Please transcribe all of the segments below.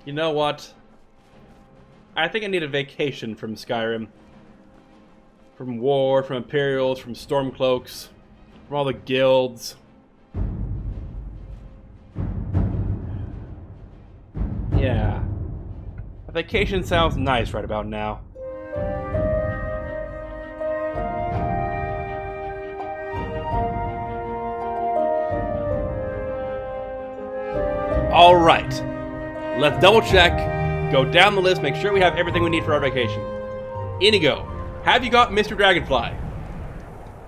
You know what? I think I need a vacation from Skyrim. From war, from Imperials, from Stormcloaks, from all the guilds. Yeah. A vacation sounds nice right about now. Alright. Let's double check, go down the list, make sure we have everything we need for our vacation. Inigo, have you got Mr. Dragonfly?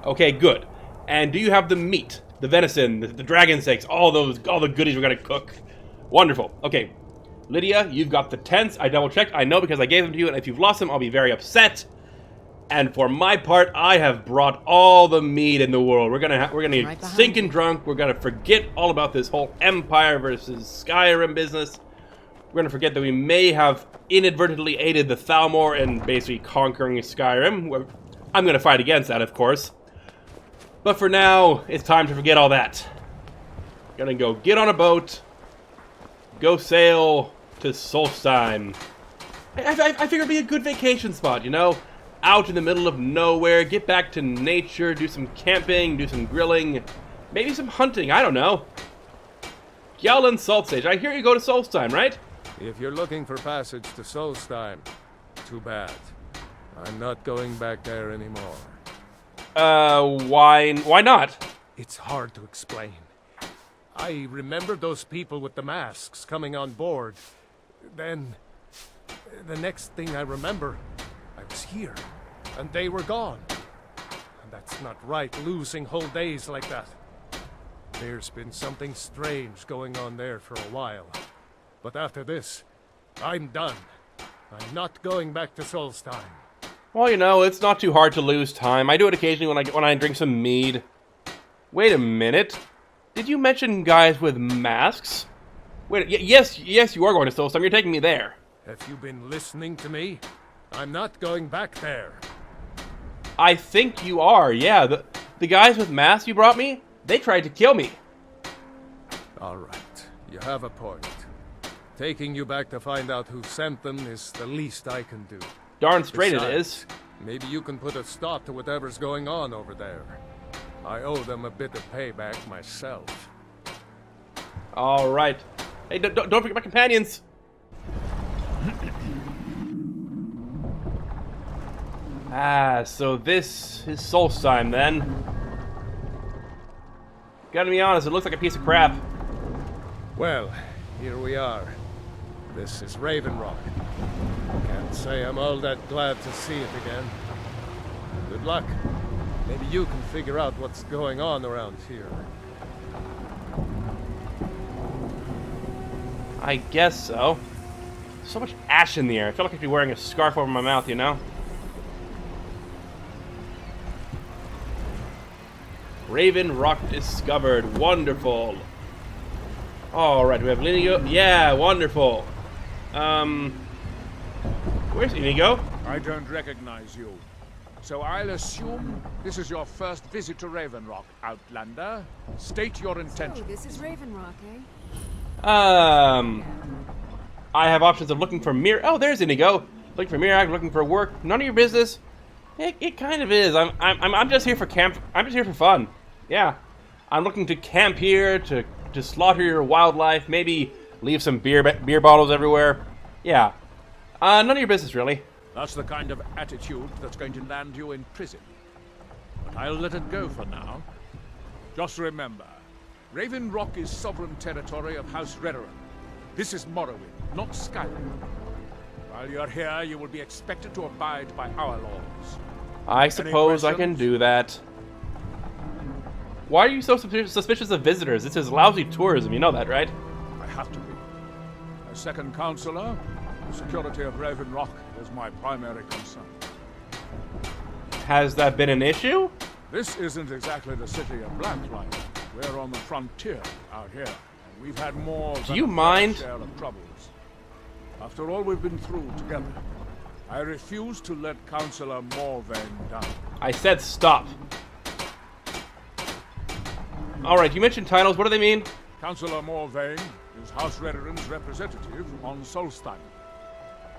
Okay, good. And do you have the meat, the venison, the dragon steaks, all the goodies we're gonna cook? Wonderful. Okay, Lydia, you've got the tents. I double checked. I know because I gave them to you, and if you've lost them, I'll be very upset. And for my part, I have brought all the meat in the world. We're gonna get stinking drunk. We're gonna forget all about this whole Empire versus Skyrim business. We're gonna forget that we may have inadvertently aided the Thalmor in basically conquering Skyrim. I'm gonna fight against that, of course. But for now, it's time to forget all that. Gonna go get on a boat, go sail to Solstheim. I figure it'd be a good vacation spot, you know? Out in the middle of nowhere, get back to nature, do some camping, do some grilling, maybe some hunting, I don't know. Gjallan Saltsage, I hear you go to Solstheim, right? If you're looking for passage to Solstheim, too bad. I'm not going back there anymore. Why not? It's hard to explain. I remember those people with the masks coming on board. Then, the next thing I remember, I was here, and they were gone. And that's not right, losing whole days like that. There's been something strange going on there for a while. But after this, I'm done. I'm not going back to Solstheim. Well, you know, it's not too hard to lose time. I do it occasionally when I drink some mead. Wait a minute. Did you mention guys with masks? Wait, yes, you are going to Solstheim. You're taking me there. Have you been listening to me? I'm not going back there. I think you are, yeah. The guys with masks you brought me, they tried to kill me. All right, you have a point. Taking you back to find out who sent them is the least I can do. Darn straight Besides, it is. Maybe you can put a stop to whatever's going on over there. I owe them a bit of payback myself. All right. Hey, don't forget my companions. So this is Solstheim then. Gotta be honest, it looks like a piece of crap. Well, here we are. This is Raven Rock. Can't say I'm all that glad to see it again. Good luck. Maybe you can figure out what's going on around here. I guess so. So much ash in the air. I feel like I should be wearing a scarf over my mouth, you know? Raven Rock discovered. Wonderful. Alright, we have Inigo. Yeah, wonderful. Where's Inigo? I don't recognize you. So I'll assume this is your first visit to Raven Rock, Outlander. State your intention. So, this is Raven Rock, eh? I have options of looking for Oh, there's Inigo. Looking for Mirag, looking for work. None of your business. It kind of is. I'm just here for camp. I'm just here for fun. Yeah. I'm looking to camp here, to slaughter your wildlife, maybe leave some beer bottles everywhere. Yeah. None of your business, really. That's the kind of attitude that's going to land you in prison. But I'll let it go for now. Just remember, Raven Rock is sovereign territory of House Redoran. This is Morrowind, not Skyrim. While you're here, you will be expected to abide by our laws. I suppose I can do that. Why are you so suspicious of visitors? This is lousy tourism, you know that, right? I have to be. As second counselor, the security of Raven Rock is my primary concern. Has that been an issue? This isn't exactly the city of Blacklight. We're on the frontier out here, and we've had more Do than you a fair mind? share of troubles. After all we've been through together, I refuse to let Councillor Morrowind down. I said stop. Alright, you mentioned titles. What do they mean? Councillor Morrowind is House Redoran's representative on Solstein.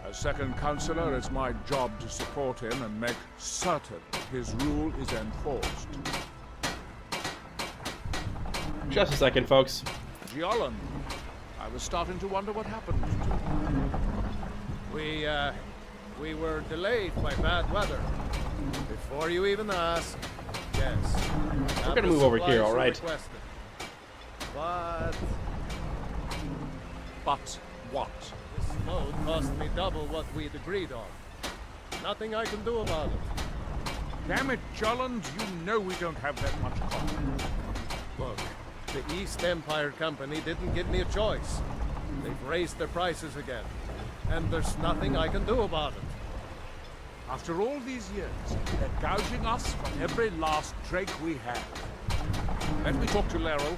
As second counselor, it's my job to support him and make certain his rule is enforced. Just a second, folks. Giolan, I was starting to wonder what happened to you. We were delayed by bad weather. Before you even ask, yes. We're gonna move over here, all right? But what? this load cost me double what we'd agreed on. Nothing I can do about it. Damn it, Jolland, you know we don't have that much coin. Look, the East Empire Company didn't give me a choice. They've raised their prices again, and there's nothing I can do about it. After all these years, they're gouging us for every last drake we have. Let me talk to Laeral.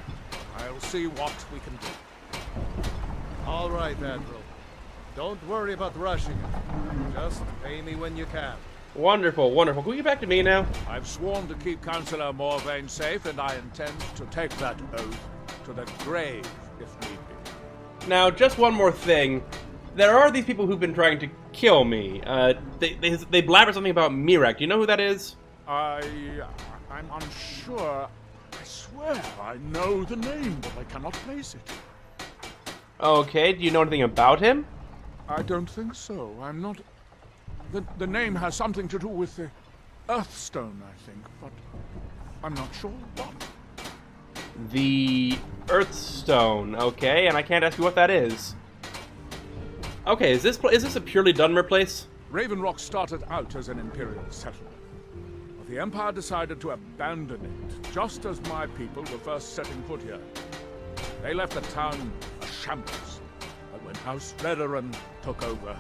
I'll see what we can do. All right, Admiral. Don't worry about rushing it. Just pay me when you can. Wonderful, wonderful. Can we get back to me now? I've sworn to keep Councillor Morrowind safe, and I intend to take that oath to the grave, if need be. Now, just one more thing. There are these people who've been trying to kill me. They blabber something about Mirek. Do you know who that is? I'm unsure. I swear I know the name, but I cannot place it. Okay, do you know anything about him? I don't think so. I'm not... The name has something to do with the Earthstone, I think, but I'm not sure what. The Earthstone, okay, and I can't ask you what that is. Okay, is this a purely Dunmer place? Raven Rock started out as an Imperial settlement, but the Empire decided to abandon it, just as my people were first setting foot here. They left the town a shambles, but when House Redoran took over,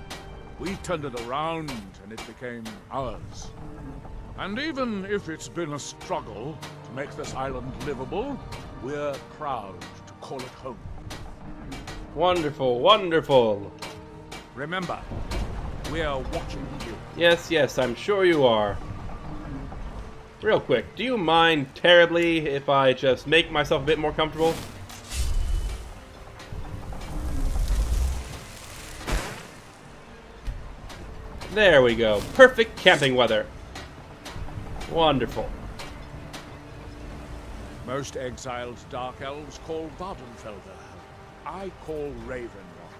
we turned it around and it became ours. And even if it's been a struggle to make this island livable, we're proud to call it home. Wonderful, wonderful. Remember, we're watching you. Yes, yes, I'm sure you are. Real quick, do you mind terribly if I just make myself a bit more comfortable? There we go. Perfect camping weather. Wonderful. Most exiled Dark Elves call Vardenfelder. I call Raven Rock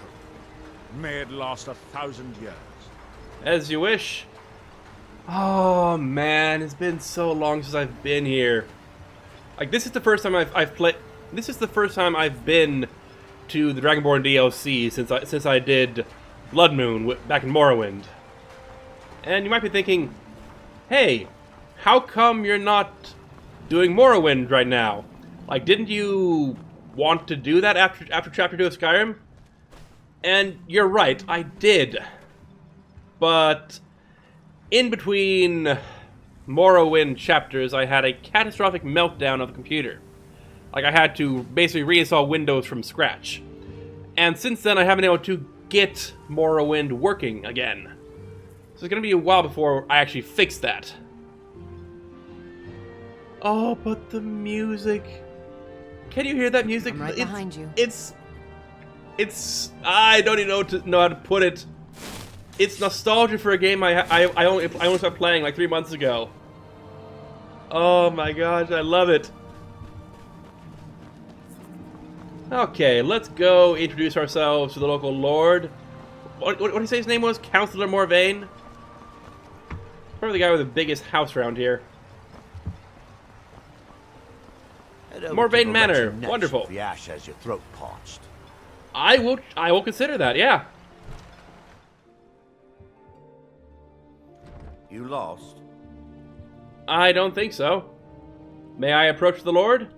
home. May it last 1,000 years. As you wish. Oh man, it's been so long since I've been here. Like, this is the first time I've played. This is the first time I've been to the Dragonborn DLC since I did Blood Moon back in Morrowind. And you might be thinking, hey, how come you're not doing Morrowind right now? Like, didn't you want to do that after Chapter 2 of Skyrim? And you're right, I did. But in between Morrowind chapters, I had a catastrophic meltdown of the computer. Like, I had to basically reinstall Windows from scratch. And since then, I haven't been able to get Morrowind working again. So it's gonna be a while before I actually fix that. Oh, but the music. Can you hear that music? I'm right behind you. It's I don't even know how to put it. It's nostalgia for a game I only started playing like 3 months ago. Oh my gosh, I love it. Okay, let's go introduce ourselves to the local lord. What did he say his name was? Councillor Morvain? Probably the guy with the biggest house around here. Morvain Manor. Wonderful. The ash has your throat parched. I will consider that, yeah. You lost? I don't think so. May I approach the lord?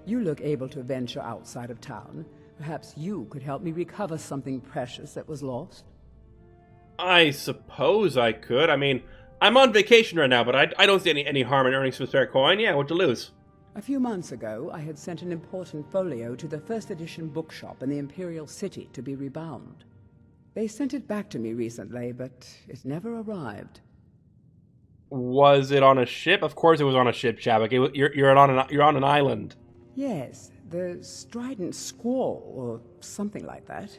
You look able to venture outside of town. Perhaps you could help me recover something precious that was lost? I suppose I could. I mean, I'm on vacation right now, but I don't see any harm in earning some spare coin. Yeah, what to lose? A few months ago, I had sent an important folio to the first edition bookshop in the Imperial City to be rebound. They sent it back to me recently, but it never arrived. Was it on a ship? Of course it was on a ship, Shabak. You're on an island. Yes, The strident squall, or something like that.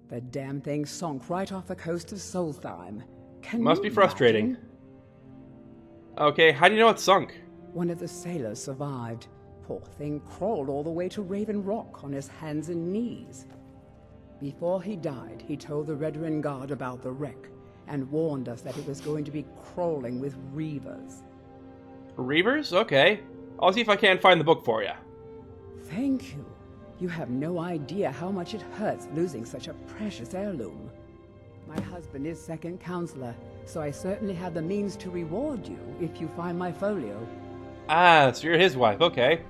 The damn thing sunk right off the coast of Solstheim. Must be frustrating. Imagine? Okay, how do you know it sunk? One of the sailors survived. Poor thing crawled all the way to Raven Rock on his hands and knees. Before he died, he told the Redoran Guard about the wreck and warned us that it was going to be crawling with reavers. Reavers? Okay. I'll see if I can't find the book for you. Thank you. You have no idea how much it hurts losing such a precious heirloom. My husband is second counselor, so I certainly have the means to reward you if you find my folio. Ah, so you're his wife, okay.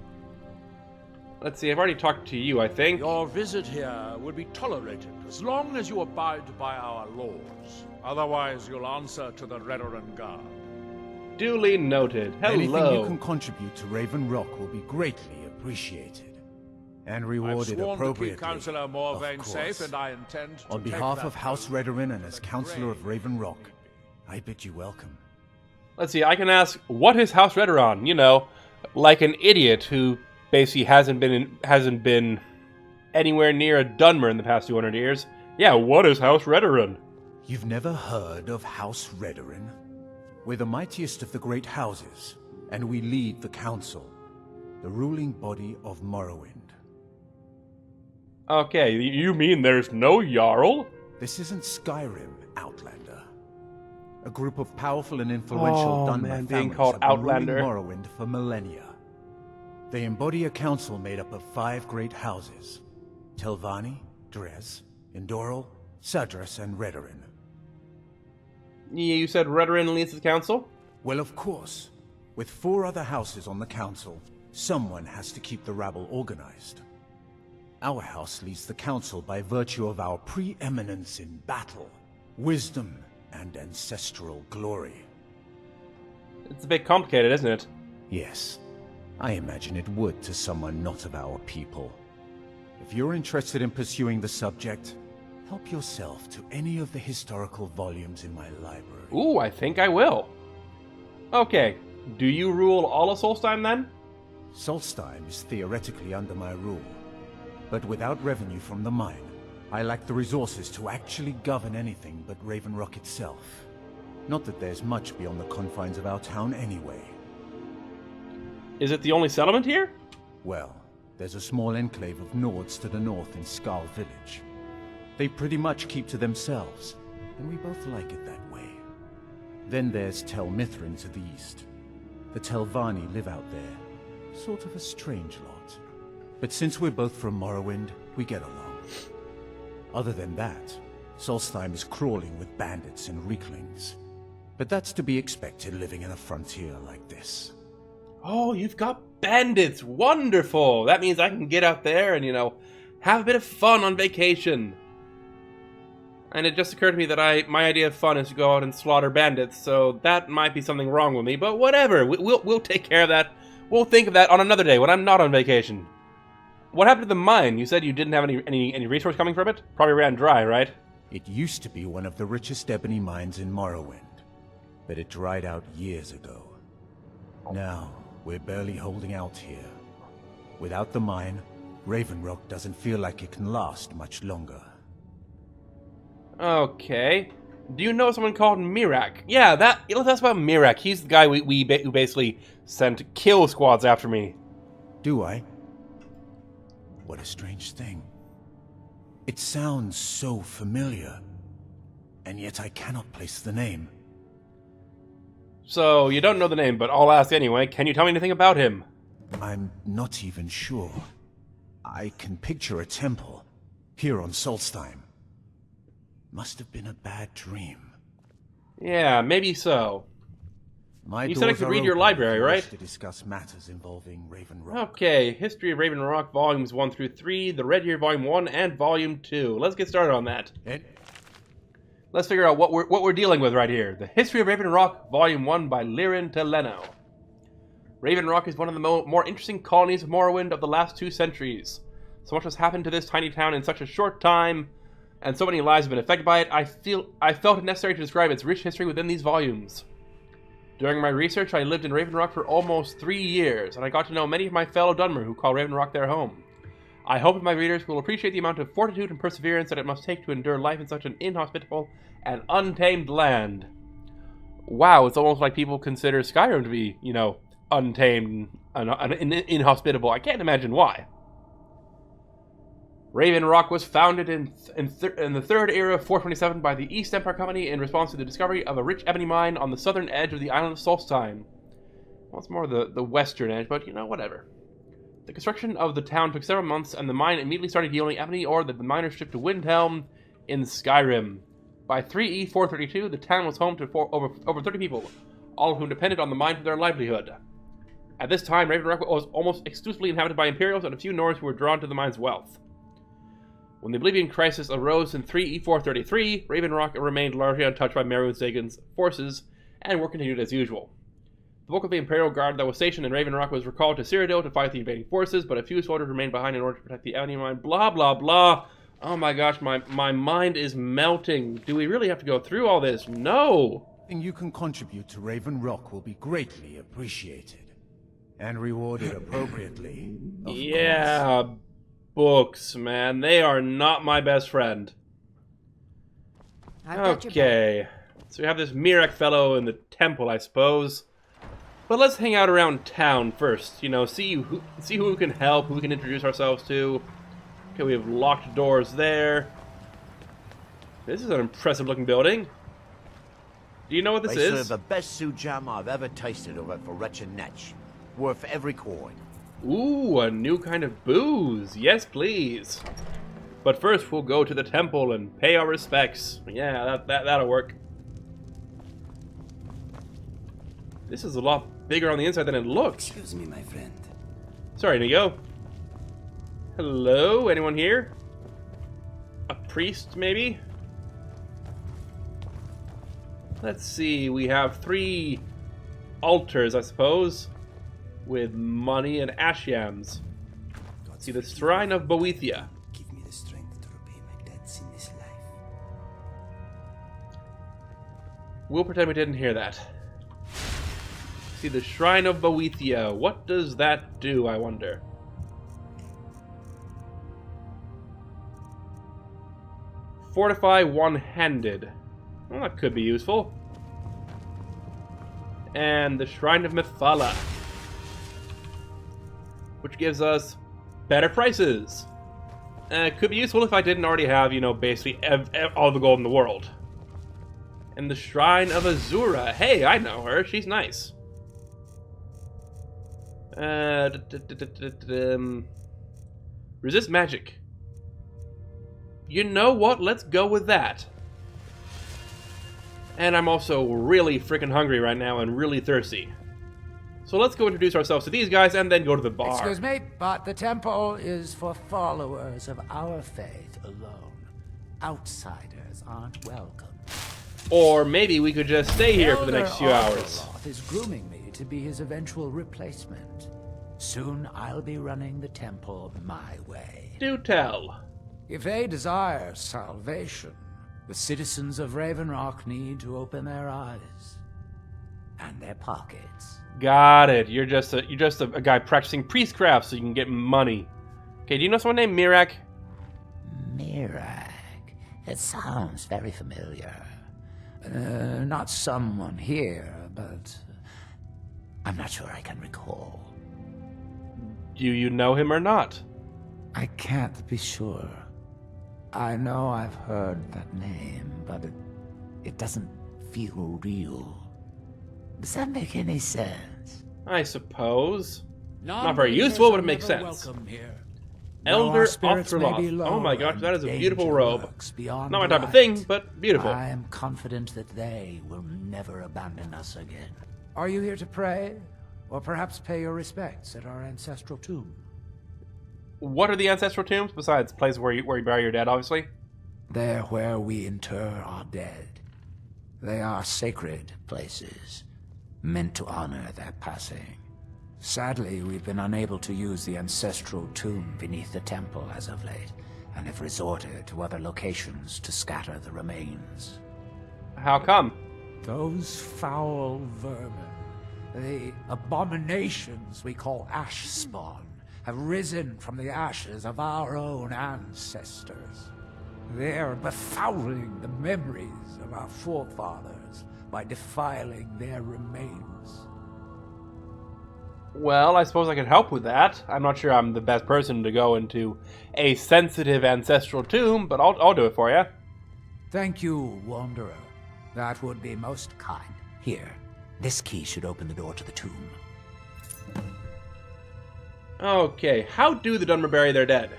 Let's see, I've already talked to you, I think. Your visit here will be tolerated as long as you abide by our laws. Otherwise, you'll answer to the Redoran Guard. Duly noted. Hello. Anything you can contribute to Raven Rock will be greatly appreciated. And I've rewarded sworn to appropriately. keep Councillor of Morrowind course. safe, and I intend to On take behalf that of House oath. Redoran and as Councillor of Raven Rock, I bid you welcome. Let's see, I can ask, what is House Redoran? You know, like an idiot who basically hasn't been anywhere near a Dunmer in the past 200 years. Yeah, what is House Redoran? You've never heard of House Redoran? We're the mightiest of the great houses, and we lead the Council, the ruling body of Morrowind. Okay, you mean there's no Jarl? This isn't Skyrim, Outlander. A group of powerful and influential Dunmer man, being families called have been Outlander. ruling Morrowind for millennia. They embody a council made up of 5 great houses: Telvanni, Dres, Indoril, Sadras, and Redoran. You said Redoran leads the council? Well, of course. With 4 other houses on the council, someone has to keep the rabble organized. Our house leads the council by virtue of our preeminence in battle, wisdom, and ancestral glory. It's a bit complicated, isn't it? Yes, I imagine it would to someone not of our people. If you're interested in pursuing the subject, help yourself to any of the historical volumes in my library. Ooh, I think I will. Okay, do you rule all of Solstheim then? Solstheim is theoretically under my rule, but without revenue from the mine, I lack the resources to actually govern anything but Raven Rock itself. Not that there's much beyond the confines of our town anyway. Is it the only settlement here? Well, there's a small enclave of Nords to the north in Skal Village. They pretty much keep to themselves, and we both like it that way. Then there's Tel Mithrin to the east. The Telvanni live out there, sort of a strange lot. But since we're both from Morrowind, we get along. Other than that, Solstheim is crawling with bandits and reeklings. But that's to be expected living in a frontier like this. Oh, you've got bandits! Wonderful! That means I can get out there and, you know, have a bit of fun on vacation. And it just occurred to me that my idea of fun is to go out and slaughter bandits, so that might be something wrong with me, but whatever. We'll take care of that. We'll think of that on another day when I'm not on vacation. What happened to the mine? You said you didn't have any resource coming from it? Probably ran dry, right? It used to be one of the richest ebony mines in Morrowind, but it dried out years ago. Now, we're barely holding out here. Without the mine, Raven Rock doesn't feel like it can last much longer. Okay. Do you know someone called Mirak? Yeah, that's about Mirak. He's the guy who basically sent kill squads after me. Do I? What a strange thing. It sounds so familiar, and yet I cannot place the name. So, you don't know the name, but I'll ask anyway. Can you tell me anything about him? I'm not even sure. I can picture a temple here on Solstheim. Must have been a bad dream. Yeah, maybe so. You said I doors could are read your open library, if you wish right? to discuss matters involving Raven Rock. Okay, History of Raven Rock, Volumes 1 through 3, The Red Year, Volume 1, and Volume 2. Let's get started on that. Let's figure out what we're dealing with right here. The History of Raven Rock, Volume 1 by Lirin Teleno. Raven Rock is one of the more interesting colonies of Morrowind of the last 2 centuries. So much has happened to this tiny town in such a short time, and so many lives have been affected by it, I felt it necessary to describe its rich history within these volumes. During my research, I lived in Raven Rock for almost 3 years, and I got to know many of my fellow Dunmer who call Raven Rock their home. I hope my readers will appreciate the amount of fortitude and perseverance that it must take to endure life in such an inhospitable and untamed land. Wow, it's almost like people consider Skyrim to be, you know, untamed and inhospitable. I can't imagine why. Raven Rock was founded in the third era of 427 by the East Empire Company in response to the discovery of a rich ebony mine on the southern edge of the island of Solstein. Well, it's more the western edge, but, you know, whatever. The construction of the town took several months, and the mine immediately started yielding ebony ore that the miners shipped to Windhelm in Skyrim. By 3E 432, the town was home to over 30 people, all of whom depended on the mine for their livelihood. At this time, Raven Rock was almost exclusively inhabited by Imperials and a few Nords who were drawn to the mine's wealth. When the Oblivion Crisis arose in 3E 433, Raven Rock remained largely untouched by Morrowind's forces, and work continued as usual. The bulk of the Imperial Guard that was stationed in Raven Rock was recalled to Cyrodiil to fight the invading forces, but a few soldiers remained behind in order to protect the ebony mine. Blah, blah, blah. Oh my gosh, my mind is melting. Do we really have to go through all this? No! Anything you can contribute to Raven Rock will be greatly appreciated. And rewarded appropriately, of Yeah, course. Books, man. They are not my best friend. I've got your back. Okay. So we have this Mirek fellow in the temple, I suppose. But let's hang out around town first. You know, see who we can help, who we can introduce ourselves to. Okay, we have locked doors there. This is an impressive looking building. Do you know what this They serve is? the best soup jam I've ever tasted over for wretched Netch. Worth every coin. Ooh, a new kind of booze. Yes, please. But first, we'll go to the temple and pay our respects. Yeah, that'll work. This is a lot bigger on the inside than it looks. Excuse me, my friend. Sorry, Nigo. Hello? Anyone here? A priest, maybe? Let's see. We have 3 altars, I suppose, with money and ashyams. God See, the forgive Shrine me. of Boethia. Give me the strength to repay my debts in this life. We'll pretend we didn't hear that. See, the Shrine of Boethia. What does that do, I wonder? Fortify one-handed. Well, that could be useful. And the Shrine of Methala, which gives us better prices. It could be useful if I didn't already have, you know, basically all the gold in the world. And the Shrine of Azura. Hey, I know her. She's nice. Resist magic. You know what? Let's go with that. And I'm also really freaking hungry right now and really thirsty. So let's go introduce ourselves to these guys and then go to the bar. Excuse me, but the temple is for followers of our faith alone. Outsiders aren't welcome. Or maybe we could just stay here for the next few Elder hours. Arthroth is grooming me to be his eventual replacement. Soon I'll be running the temple my way. Do tell. If they desire salvation, the citizens of Raven Rock need to open their eyes and their pockets. Got it. You're just a guy practicing priestcraft so you can get money. Okay, do you know someone named Mirek? Mirek. It sounds very familiar. Not someone here, but I'm not sure I can recall. Do you know him or not? I can't be sure. I know I've heard that name, but it doesn't feel real. Does that make any sense? I suppose. Not very useful, but it makes sense. Elder Othroloth. Oh my gosh, that is a beautiful robe. Not my type of thing, but beautiful. I am confident that they will never abandon us again. Are you here to pray? Or perhaps pay your respects at our ancestral tomb? What are the ancestral tombs, besides places where you bury your dead, obviously? They're where we inter our dead. They are sacred places, meant to honor their passing. Sadly, we've been unable to use the ancestral tomb beneath the temple as of late, and have resorted to other locations to scatter the remains. How come? Those foul vermin, the abominations we call ash spawn, have risen from the ashes of our own ancestors. They're befouling the memories of our forefathers by defiling their remains. Well, I suppose I could help with that. I'm not sure I'm the best person to go into a sensitive ancestral tomb, but I'll do it for you. Thank you, Wanderer. That would be most kind. Here, this key should open the door to the tomb. Okay, how do the Dunmer bury their dead?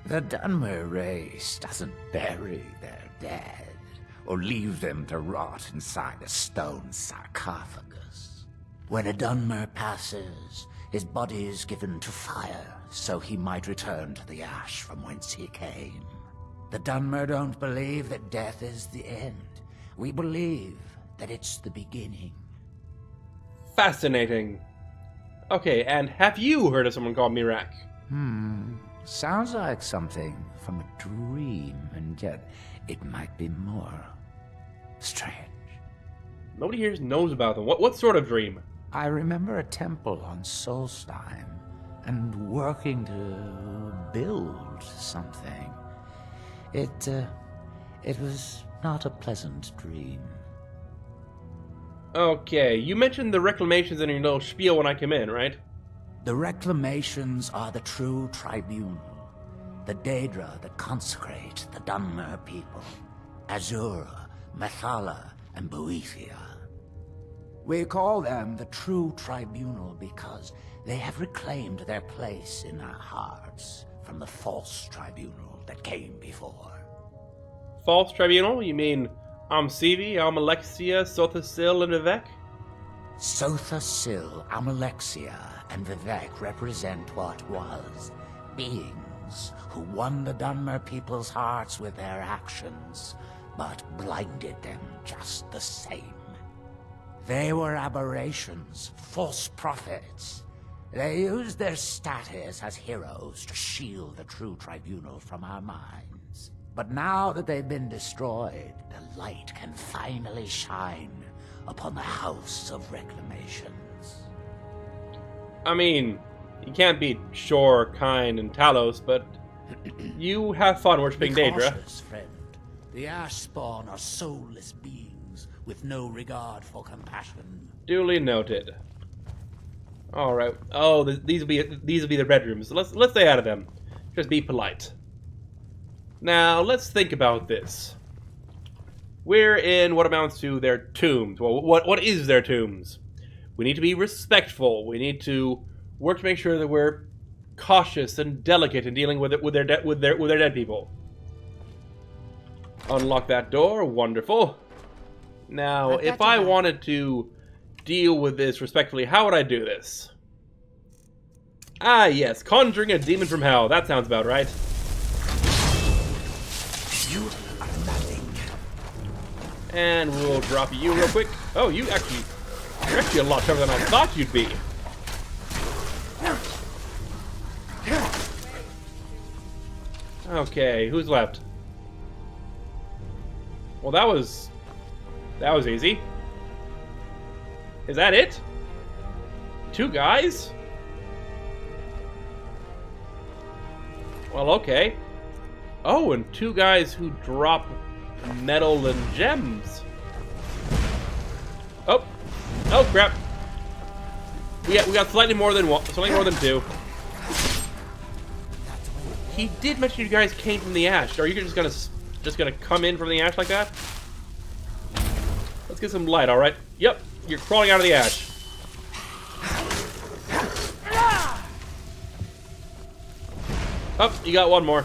The Dunmer race doesn't bury their dead, or leave them to rot inside a stone sarcophagus. When a Dunmer passes, his body is given to fire, so he might return to the ash from whence he came. The Dunmer don't believe that death is the end. We believe that it's the beginning. Fascinating. Okay, and have you heard of someone called Mirak? Sounds like something from a dream, and yet it might be more strange. Nobody here knows about them. What sort of dream? I remember a temple on Solstheim, and working to build something. It was not a pleasant dream. Okay, you mentioned the reclamations in your little spiel when I came in, right? The reclamations are the true tribunal, the Daedra that consecrate the Dunmer people, Azura, Methala, and Boethia. We call them the true tribunal because they have reclaimed their place in our hearts from the false tribunal that came before. False tribunal? You mean Amsivi, Almalexia, Sothasil, and Vivek? Sothasil, Amalexia, and Vivek represent what was beings who won the Dunmer people's hearts with their actions, but blinded them just the same. They were aberrations, false prophets. They used their status as heroes to shield the true tribunal from our minds. But now that they've been destroyed, the light can finally shine upon the House of Reclamations. I mean, you can't beat Shor, Kine, and Talos, but you have fun worshipping Be Daedra. cautious, friend. The Ash Spawn are soulless beings with no regard for compassion. Duly noted. All right. Oh, these will be the bedrooms. Let's stay out of them. Just be polite. Now let's think about this. We're in what amounts to their tombs. Well, what is their tombs? We need to be respectful. We need to work to make sure that we're cautious and delicate in dealing with their dead people. Unlock that door. Wonderful. Now, if I wanted to deal with this respectfully, how would I do this? Ah, yes, conjuring a demon from hell. That sounds about right. You are nothing. And we'll drop you real quick. Oh, you're actually a lot tougher than I thought you'd be. Okay, who's left? Well, that was easy. Is that it? 2 guys? Well, okay. Oh, and 2 guys who drop metal and gems. Oh, crap. We got slightly more than 2. He did mention you guys came from the ash. Are you just gonna come in from the ash like that? Let's get some light, all right? Yep, you're crawling out of the ash. Oh, you got 1 more.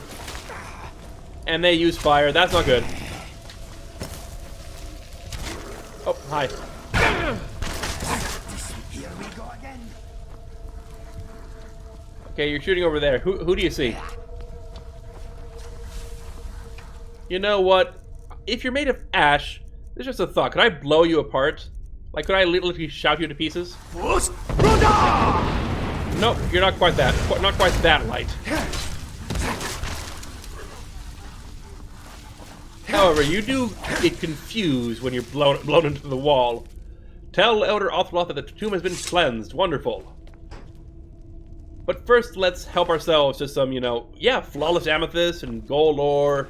And they use fire. That's not good. Oh, hi. Here we go again. Okay, you're shooting over there. Who do you see? You know what? If you're made of ash, this is just a thought. Could I blow you apart? Like, could I literally shout you to pieces? Nope, you're not quite that light. However, you do get confused when you're blown into the wall. Tell Elder Othloth that the tomb has been cleansed. Wonderful. But first, let's help ourselves to some, flawless amethyst and gold ore.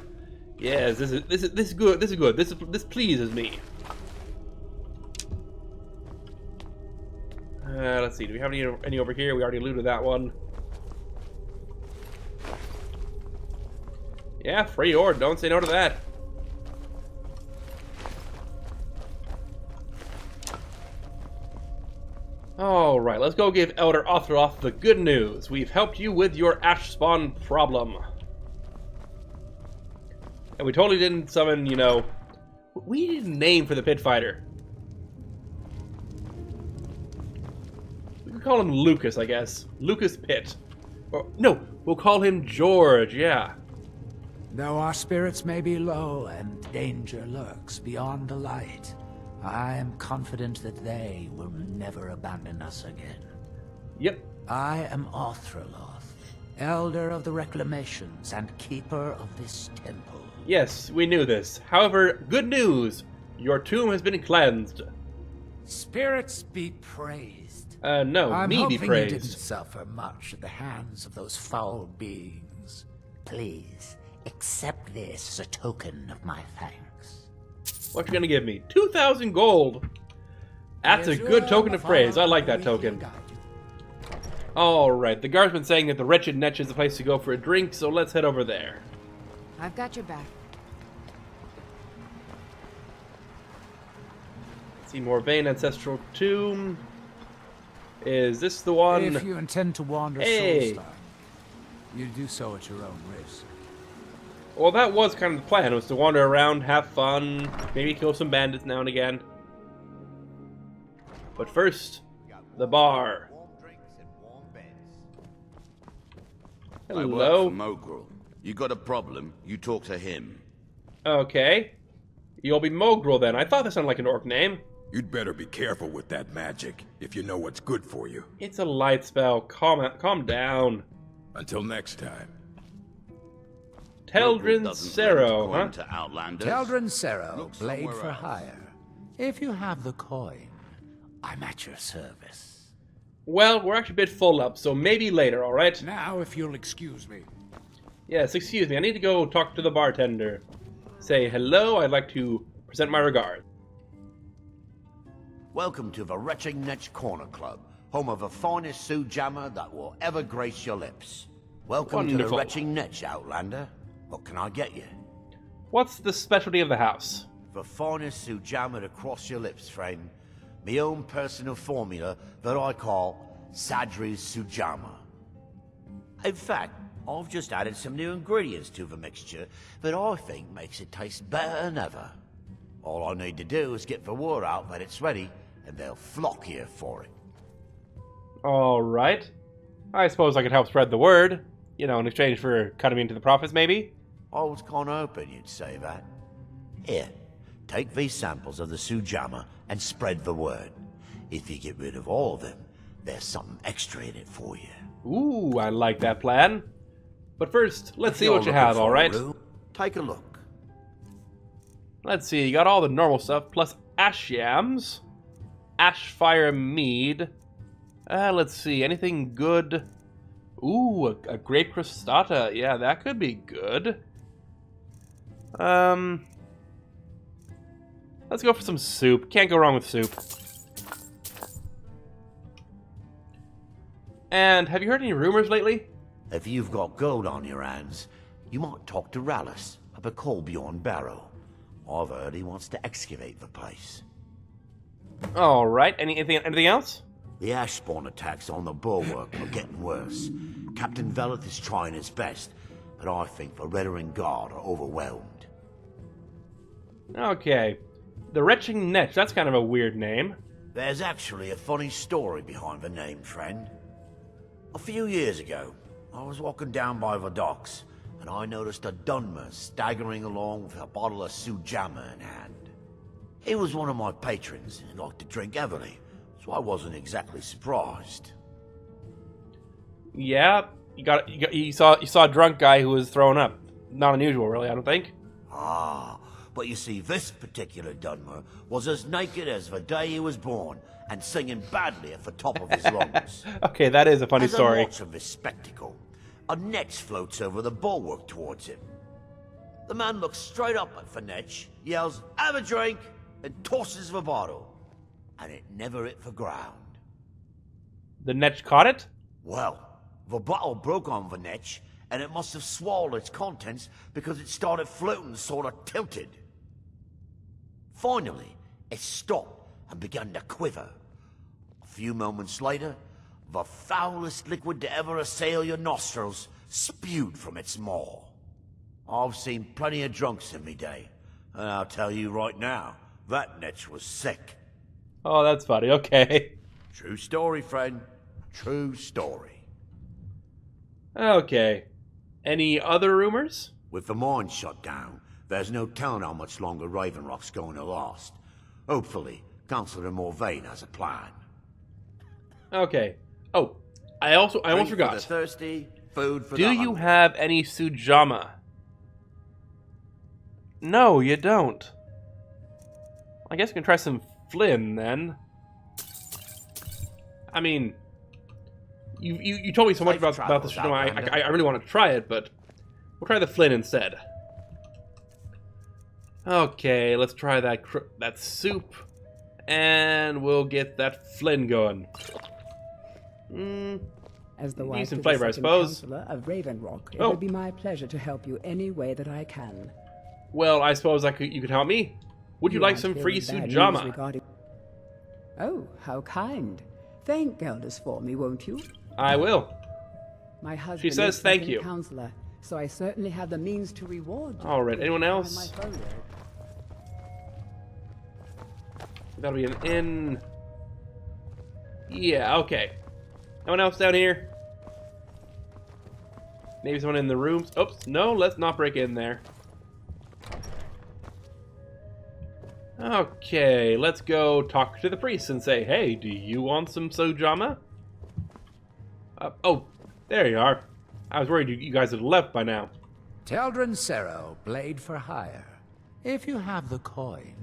Yes, this is good. This is good. This pleases me. Let's see. Do we have any over here? We already looted that one. Yeah, free ore. Don't say no to that. Alright, let's go give Elder Othroth the good news. We've helped you with your ash spawn problem. And we totally didn't summon, we need a name for the pit fighter. We could call him Lucas, I guess. Lucas Pit. Or, no, we'll call him George, yeah. Though our spirits may be low and danger lurks beyond the light, I am confident that they will never abandon us again. Yep. I am Othroloth, Elder of the Reclamations and Keeper of this temple. Yes, we knew this. However, good news! Your tomb has been cleansed. Spirits be praised. No, I'm me be hoping praised. you didn't suffer much at the hands of those foul beings. Please, accept this as a token of my thanks. What you gonna give me? 2,000 gold! That's a good token of praise. I like that token. Alright, the guard's been saying that the Wretched Netch is the place to go for a drink, so let's head over there. I've got your back. See, Morrowind Ancestral Tomb. Is this the one? If you intend to wander Hey. Soulstar, you do so at your own risk. Well, that was kind of the plan, was to wander around, have fun, maybe kill some bandits now and again. But first, the bar. Warm drinks and warm beds. I work Hello. for Mogrel. You got a problem, you talk to him. Okay. You'll be Mogrel then. I thought that sounded like an orc name. You'd better be careful with that magic, if you know what's good for you. It's a light spell. Calm down. Until next time. Teldrin Doesn't Sero, lend huh? coin to Outlanders. Teldrin Sero, Look blade somewhere for else. hire. If you have the coin, I'm at your service. Well, we're actually a bit full up, so maybe later, alright? Now, if you'll excuse me. Yes, excuse me. I need to go talk to the bartender. Say hello. I'd like to present my regards. Welcome to the Wretched Netch Corner Club, home of the finest Sue Jammer that will ever grace your lips. Welcome to Wonderful. the Wretched Netch, Outlander. What can I get you? What's the specialty of the house? The finest Sue Jammer to cross your lips, friend. Me own personal formula that I call Sadri's Sujama. In fact, I've just added some new ingredients to the mixture that I think makes it taste better than ever. All I need to do is get the word out that it's ready, and they'll flock here for it. Alright. I suppose I could help spread the word. In exchange for cutting me into the profits, maybe? I was kinda hoping you'd say that. Here, take these samples of the Sujama and spread the word. If you get rid of all of them, there's something extra in it for you. Ooh, I like that plan. But first, let's If see you're what you looking have, for a alright? room, take a look. Let's see, you got all the normal stuff, plus ash yams, ash fire mead. Let's see, anything good? Ooh, a grape crostata. Yeah, that could be good. Let's go for some soup. Can't go wrong with soup. And have you heard any rumors lately? If you've got gold on your hands, you might talk to Rallis up at Colbjorn Barrow. I've heard he wants to excavate the place. Alright, anything else? The ash spawn attacks on the bulwark are getting worse. Captain Veleth is trying his best, but I think the Redoran Guard are overwhelmed. Okay. The Wretched Netch, that's kind of a weird name. There's actually a funny story behind the name, friend. A few years ago, I was walking down by the docks, and I noticed a Dunmer staggering along with a bottle of Sujama in hand. He was one of my patrons and liked to drink heavily, so I wasn't exactly surprised. Yeah, you saw a drunk guy who was throwing up. Not unusual, really, I don't think. Ah, But you see, this particular Dunmer was as naked as the day he was born, and singing badly at the top of his lungs. Okay, that is a funny As story. I watch this spectacle, a netch floats over the bulwark towards him. The man looks straight up at the netch, yells, "Have a drink," and tosses the bottle. And it never hit the ground. The Netch caught it? Well, the bottle broke on the netch, and it must have swallowed its contents because it started floating sort of tilted. Finally, it stopped and began to quiver. A few moments later, the foulest liquid to ever assail your nostrils spewed from its maw. I've seen plenty of drunks in me day, and I'll tell you right now, that netch was sick. Oh, that's funny. Okay. True story, friend. True story. Okay. Any other rumors? With the mine shut down, there's no telling how much longer Raven Rock's going to last. Hopefully, Councillor Morvain has a plan. Okay. Oh, I almost Drink forgot. For the thirsty, food for Do the you hungry. have any Sujama? No, you don't. I guess we can try some Flynn then. I mean, you told me so much Safe about the travels, Sujama. Outlander. I really want to try it, but we'll try the Flynn instead. Okay, let's try that soup, and we'll get that Flynn going. As the wife Decent to the flavor, I second suppose. Councillor of Raven Rock, it Oh. would be my pleasure to help you any way that I can. Well, I suppose you could help me. Would you like aren't some free hearing bad news Sujama? regarding- Oh, how kind. Thank Gelders for me, won't you? I will. My husband She says is thank second you. Councillor, so I certainly have the means to reward you. All right, anyone On else? my phone there. That'll be an inn. Yeah, okay. No one else down here? Maybe someone in the rooms? Oops, no, let's not break in there. Okay, let's go talk to the priest and say, hey, do you want some Sojama? Oh, there you are. I was worried you guys had left by now. Teldrin Sero, blade for hire. If you have the coin,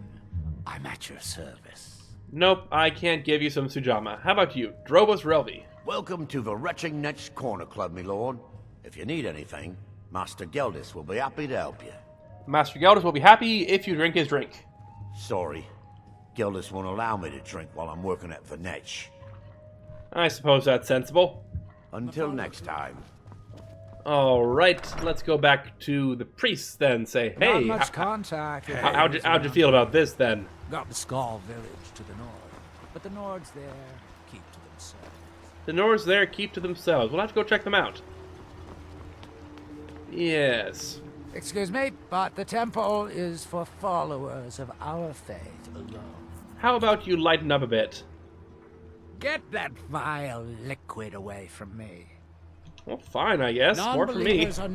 I'm at your service. Nope, I can't give you some Sujama. How about you, Drobos Relvi? Welcome to the Retching Netch Corner Club, me lord. If you need anything, Master Geldis will be happy to help you. Master Geldis will be happy if you drink his drink. Sorry, Geldis won't allow me to drink while I'm working at the Netch. I suppose that's sensible. Until next time. All right, let's go back to the priest then. Say, Not hey, much contact. with how'd those you feel about this then? Got the Skull Village to the north, but the Nords there keep to themselves. The Nords there keep to themselves. We'll have to go check them out. Yes. Excuse me, but the temple is for followers of our faith alone. How about you lighten up a bit? Get that vile liquid away from me. Well, fine, I guess. More for me. Non-believers are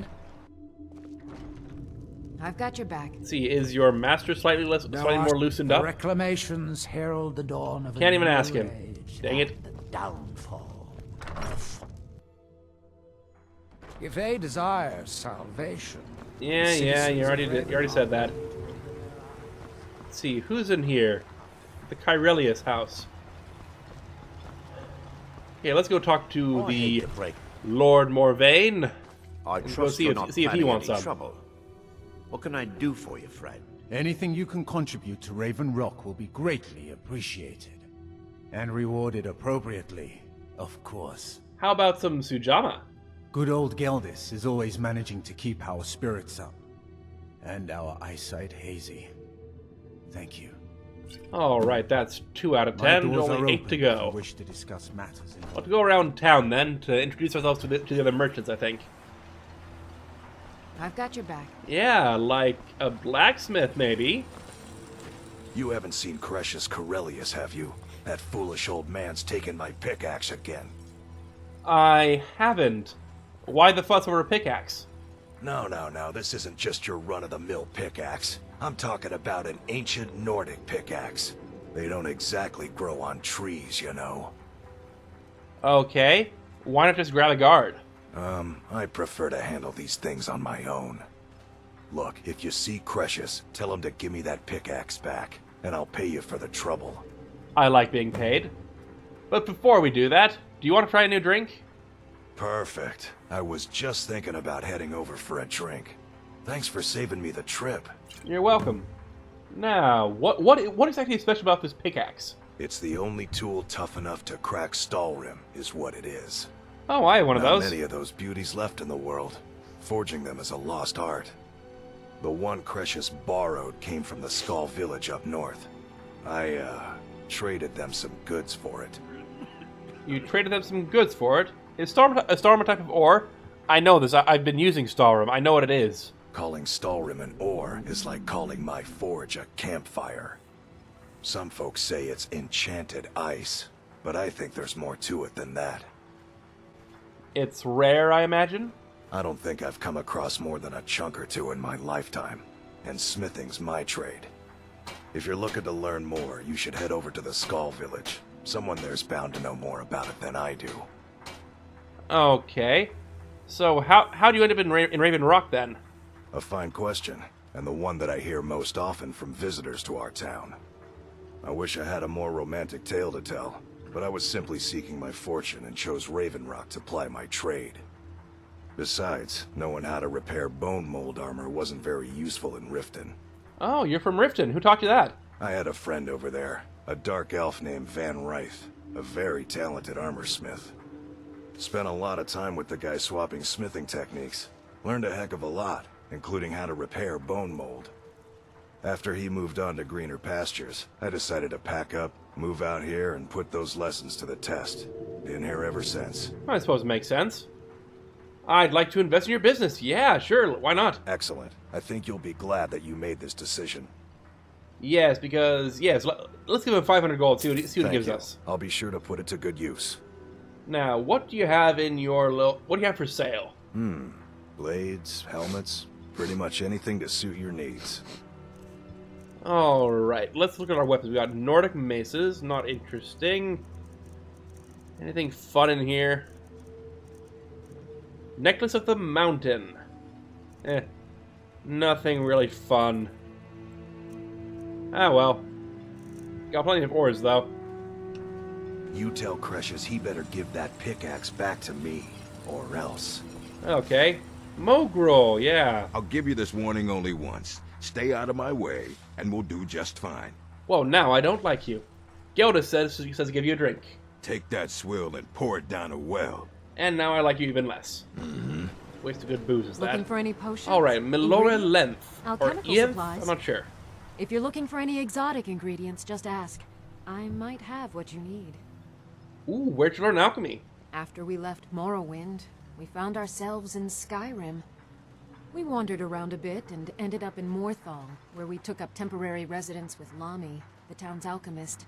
I've got your back. Let's see, is your master slightly more loosened up? Reclamations herald the dawn of a Can't even new ask him. age Dang it. and the downfall. If they desire salvation, Yeah, you already said that. Let's see, who's in here? The Kyrelius house. Okay, let's go talk to I hate the to break. Lord Morvain. I go trust see you're if- not see if he planning wants any some. trouble. What can I do for you, friend? Anything you can contribute to Raven Rock will be greatly appreciated. And rewarded appropriately, of course. How about some Sujama? Good old Geldis is always managing to keep our spirits up. And our eyesight hazy. Thank you. All right, that's 2 out of My 10. doors are Only 8 open to if you go. wish to discuss matters in Let's go around town then to introduce ourselves to the other merchants, I think. I've got your back. Yeah, like a blacksmith, maybe. You haven't seen Cretius Corellius, have you? That foolish old man's taken my pickaxe again. I haven't. Why the fuss over a pickaxe? No, this isn't just your run-of-the-mill pickaxe. I'm talking about an ancient Nordic pickaxe. They don't exactly grow on trees, you know. Okay, why not just grab a guard? I prefer to handle these things on my own. Look, if you see Cretius, tell him to give me that pickaxe back, and I'll pay you for the trouble. I like being paid. But before we do that, do you want to try a new drink? Perfect. I was just thinking about heading over for a drink. Thanks for saving me the trip. You're welcome. Now, what exactly is special about this pickaxe? It's the only tool tough enough to crack Stalrim, is what it is. Oh, I have one of those. Not many of those beauties left in the world. Forging them is a lost art. The one Cretius borrowed came from the Skull village up north. I, traded them some goods for it. You traded them some goods for it? Is Stalrim a type of ore? I know this. I've been using Stalrim. I know what it is. Calling Stalrim an ore is like calling my forge a campfire. Some folks say it's enchanted ice, but I think there's more to it than that. It's rare, I imagine? I don't think I've come across more than a chunk or two in my lifetime, and smithing's my trade. If you're looking to learn more, you should head over to the Skull village. Someone there's bound to know more about it than I do. Okay. So how do you end up in Raven Rock then? A fine question, and the one that I hear most often from visitors to our town. I wish I had a more romantic tale to tell, but I was simply seeking my fortune and chose Raven Rock to ply my trade. Besides, knowing how to repair bone mold armor wasn't very useful in Riften. Oh, you're from Riften. Who taught you that? I had a friend over there, a dark elf named Van Ryth, a very talented armor smith. Spent a lot of time with the guy swapping smithing techniques. Learned a heck of a lot, including how to repair bone mold. After he moved on to greener pastures, I decided to pack up, move out here, and put those lessons to the test. Been here ever since. I suppose it makes sense. I'd like to invest in your business. Yeah, sure. Why not? Excellent. I think you'll be glad that you made this decision. Yes, because... Yes, let's give him 500 gold, see what it gives us. I'll be sure to put it to good use. Now, what do you have in your what do you have for sale? Blades, helmets, pretty much anything to suit your needs. Alright, let's look at our weapons. We got Nordic maces, not interesting. Anything fun in here? Necklace of the Mountain. Nothing really fun. Ah well. Got plenty of ores though. You tell Cretius he better give that pickaxe back to me, or else. Okay. Mogrul, yeah. I'll give you this warning only once. Stay out of my way, and we'll do just fine. Well, now I don't like you. Gelda says to give you a drink. Take that swill and pour it down a well. And now I like you even less. Waste of good booze is that. Looking for any potions? Alright, Melora Length. Or Alchemical Ianth? supplies. I'm not sure. If you're looking for any exotic ingredients, just ask. I might have what you need. Ooh, where'd you learn alchemy? After we left Morrowind, we found ourselves in Skyrim. We wandered around a bit and ended up in Morthal, where we took up temporary residence with Lami, the town's alchemist.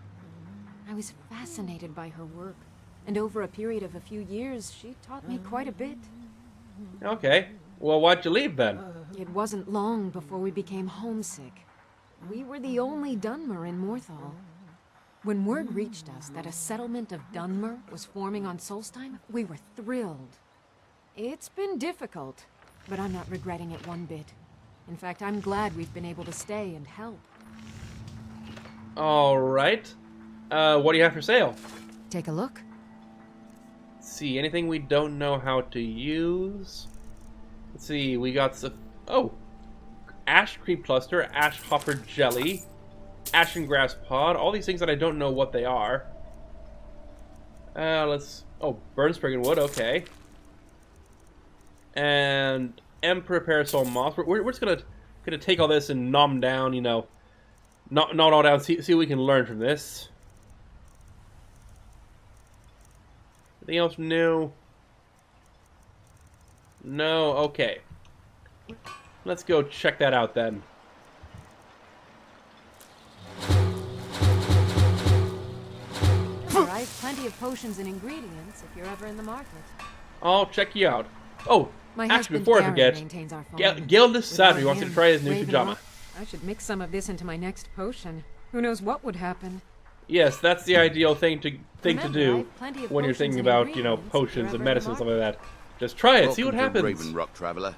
I was fascinated by her work, and over a period of a few years, she taught me quite a bit. Okay. Well, why'd you leave then? It wasn't long before we became homesick. We were the only Dunmer in Morthal. When word reached us that a settlement of Dunmer was forming on Solstheim, we were thrilled. It's been difficult, but I'm not regretting it one bit. In fact, I'm glad we've been able to stay and help. Alright. What do you have for sale? Take a look. Let's see, anything we don't know how to use? Let's see, we got some... Oh! Ash Creep Cluster, Ash Hopper Jelly, Ashen Grass Pod, all these things that I don't know what they are. Let's... Oh, Burn Sprig and Wood, okay. And Emperor Parasol Moth. We're just gonna take all this and nom down, you know, not all down. See what we can learn from this. Anything else new? No. Okay. Let's go check that out then. Alright, plenty of potions and ingredients if you're ever in the market. I'll check you out. Oh, My actually, husband before I Darren forget, maintains our farm. Gildus Without Sadri wants to him, try his new Raven Sujama. Rock- I should mix some of this into my next potion. Who knows what would happen? Yes, that's the ideal thing to Remember, I do have plenty of when you're potions thinking and about, you know, ingredients if you're potions ever and in medicine, the stuff like that. Just try it, see what Welcome to happens. Raven Rock, traveler.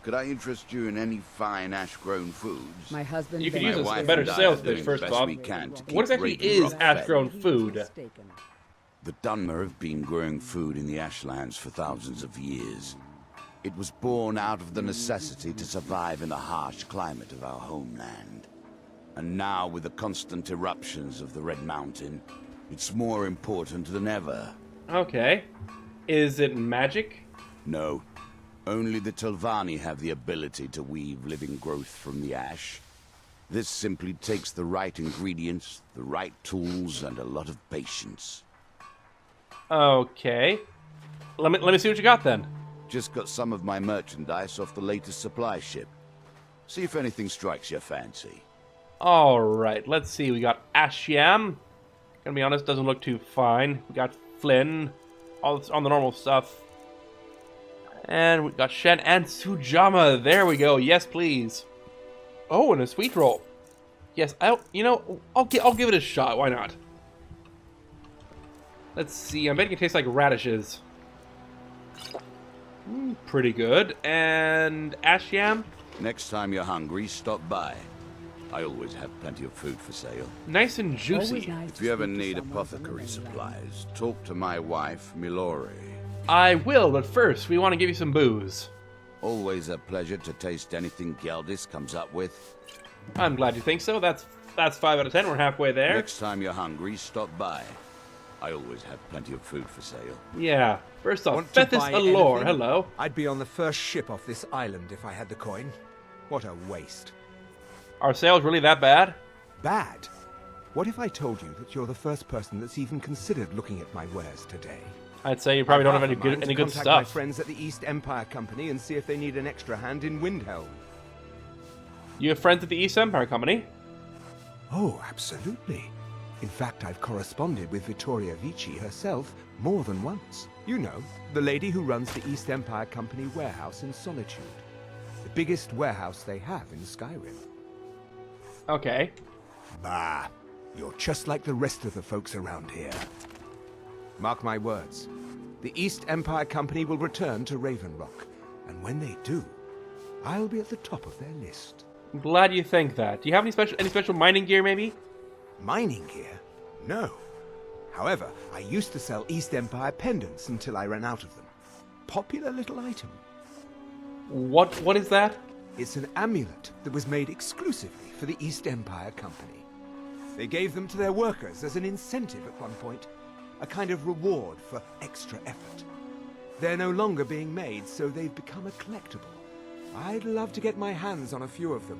Could I interest you in any fine ash-grown foods? My husband... You could Ben- use My a wife better and I sales are pitch doing first the of best all. we can to What keep exactly Raven is Rock fed. ash-grown food? The Dunmer have been growing food in the Ashlands for thousands of years. It was born out of the necessity to survive in the harsh climate of our homeland. And now, with the constant eruptions of the Red Mountain, it's more important than ever. Okay. Is it magic? No. Only the Telvanni have the ability to weave living growth from the ash. This simply takes the right ingredients, the right tools, and a lot of patience. Okay. Let me see what you got then. Just got some of my merchandise off the latest supply ship. See if anything strikes your fancy. Alright, let's see. We got Ashiam. Gonna be honest, doesn't look too fine. We got Flynn. All on the normal stuff. And we got Shen and Sujama. There we go. Yes, please. Oh, and a sweet roll. Yes, I'll give it a shot. Why not? Let's see. I bet it can taste like radishes. Pretty good. And Ashiam? Next time you're hungry, stop by. I always have plenty of food for sale. Nice and juicy. If you ever need apothecary supplies, talk to my wife, Milori. I will, but first, we want to give you some booze. Always a pleasure to taste anything Geldis comes up with. I'm glad you think so. That's 5 out of 10. We're halfway there. Next time you're hungry, stop by. I always have plenty of food for sale. Yeah. First off, Want to Fethis buy Allure. anything? Hello. I'd be on the first ship off this island if I had the coin. What a waste. Are sales really that bad? Bad? What if I told you that you're the first person that's even considered looking at my wares today? I'd say you probably don't have I'd any rather good mind to contact stuff. my friends at the East Empire Company and see if they need an extra hand in Windhelm. You have friends at the East Empire Company? Oh, absolutely. In fact, I've corresponded with Vittoria Vici herself more than once. You know, the lady who runs the East Empire Company warehouse in Solitude. The biggest warehouse they have in Skyrim. Okay. Bah, you're just like the rest of the folks around here. Mark my words. The East Empire Company will return to Raven Rock, and when they do, I'll be at the top of their list. I'm glad you think that. Do you have any special mining gear, maybe? Mining gear? No. However, I used to sell East Empire pendants until I ran out of them. Popular little item. What is that? It's an amulet that was made exclusively for the East Empire Company. They gave them to their workers as an incentive at one point, a kind of reward for extra effort. They're no longer being made, so they've become a collectible. I'd love to get my hands on a few of them.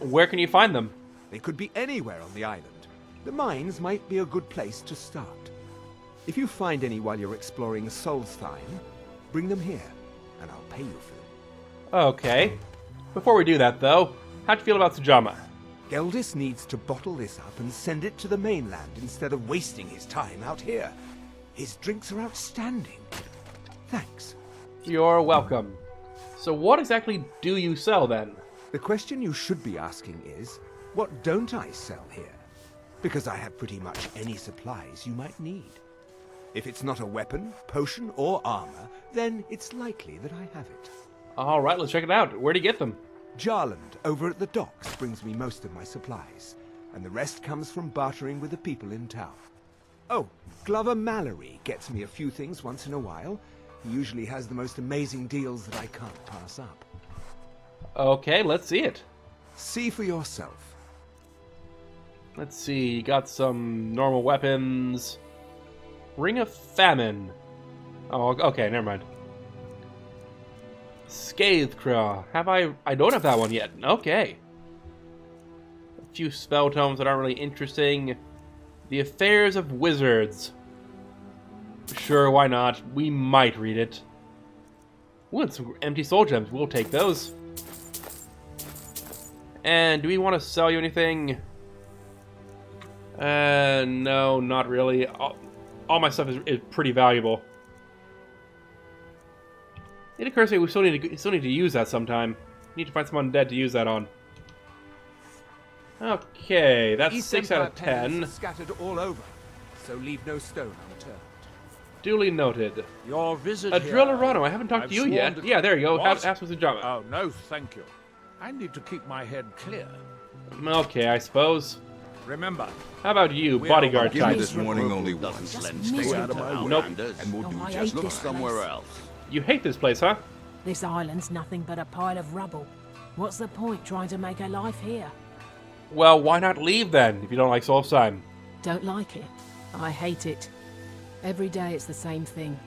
Where can you find them? They could be anywhere on the island. The mines might be a good place to start. If you find any while you're exploring Solstheim, bring them here, and I'll pay you for them. Okay. Before we do that, though, how'd you feel about Sujama? Geldis needs to bottle this up and send it to the mainland instead of wasting his time out here. His drinks are outstanding. Thanks. You're welcome. So what exactly do you sell, then? The question you should be asking is, what don't I sell here? Because I have pretty much any supplies you might need. If it's not a weapon, potion, or armor, then it's likely that I have it. All right, let's check it out. Where do you get them? Jarland, over at the docks, brings me most of my supplies, and the rest comes from bartering with the people in town. Oh, Glover Mallory gets me a few things once in a while. He usually has the most amazing deals that I can't pass up. Okay, let's see it. See for yourself. Let's see, you got some normal weapons. Ring of Famine. Oh, okay, never mind. Scathecraw. I don't have that one yet. Okay. A few spell tomes that aren't really interesting. The Affairs of Wizards. Sure, why not? We might read it. Ooh, and some empty soul gems. We'll take those. And do we want to sell you anything? No, not really. All my stuff is pretty valuable. It occurs to me we still need to use that sometime. We need to find some undead to use that on. Okay, that's 6 out of 10. Scattered all over, so leave no stone unturned. Duly noted. Your visit A here... Drillerano, I haven't talked I've to you sworn yet. to- Yeah, there you go. What? Ask Mr. Jama. Oh, no, thank you. I need to keep my head clear. Okay, I suppose. Remember, How about you, We bodyguard are Give me type? this warning only once. Stay out of my way, Nope. and we'll do I just hate look this somewhere place. else. You hate this place, huh? This island's nothing but a pile of rubble. What's the point trying to make a life here? Well, why not leave then, if you don't like Solstheim? Don't like it. I hate it. Every day it's the same thing.